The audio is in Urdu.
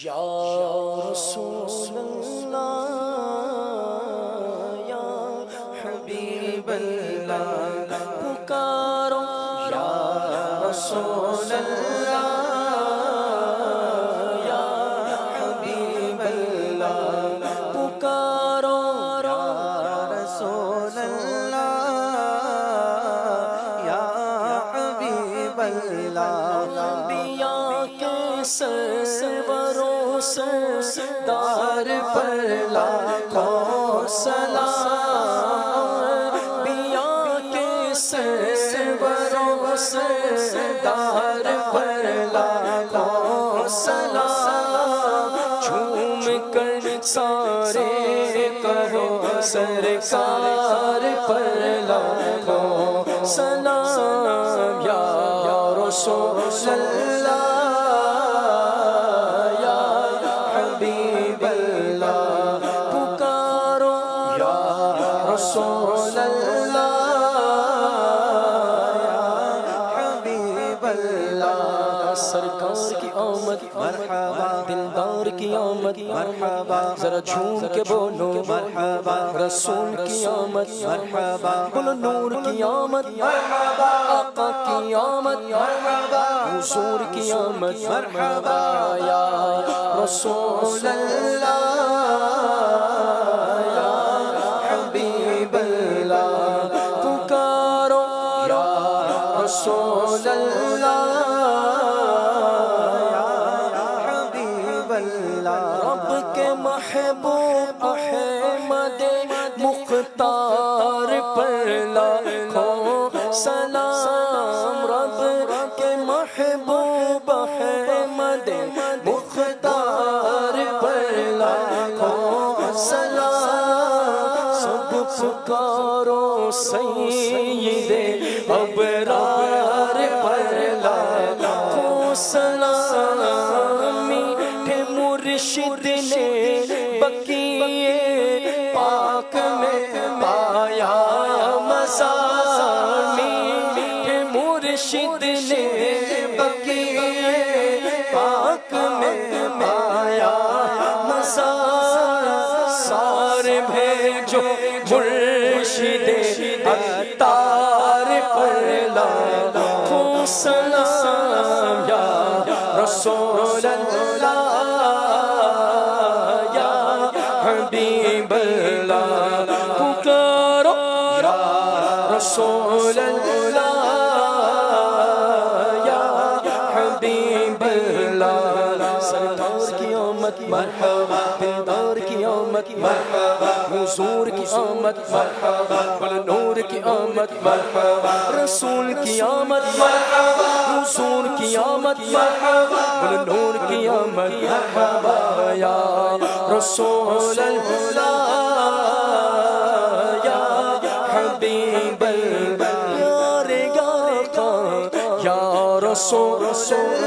یا رسول اللہ یا حبیب اللہ پکارو یا رسول اللہ یا حبیب اللہ پکارو یا رسول اللہ یا حبیب اللہ انبیاء کے سروروں سردار پر لاکھوں سلام انبیاء کے سروروں سردار پر لاکھوں سلام جھوم کر سارے کہو سرکار پر لاکھوں سلام یا رسول اللہ رسول اللہ یا حبیب اللہ سرکار کی آمد مرحبا دلدار کی آمد مرحبا ذرا جھوم کے بولو مرحبا رسول کی آمد مرحبا بولو نور کی آمد مرحبا آقا کی آمد مرحبا حضور کی آمد مرحبا یا رسول اللہ رسول اللہ یا حبیب اللہ رب کے محبوب احمد مختار پر لاکھوں سلام رب کے محبوب احمد مختار پر لاکھوں سلام سب پکارو سید ابرار پر لاکھوں سلام میٹھے مرشد نے بقیے پاک میں پایا مزہ میٹھے مرشد نے بقیے پاک میں پایا مزہ سارے بھیجو مرشد عطار پر لاکھوں سلام یا رسول اللہ یا حبیب اللہ پکارو یا رسول اللہ یا حبیب اللہ سرکار کی آمد مرحبا دلدار کی آمد مرحبا حضور کی آمد مرحبا نور کی آمد مرحبا رسول کی آمد مرحبا حضور کی آمد مرحبا نور کی آمد مرحبا یا رسول اللہ یا حبیب اللہ پیارے آقا یا رسول اللہ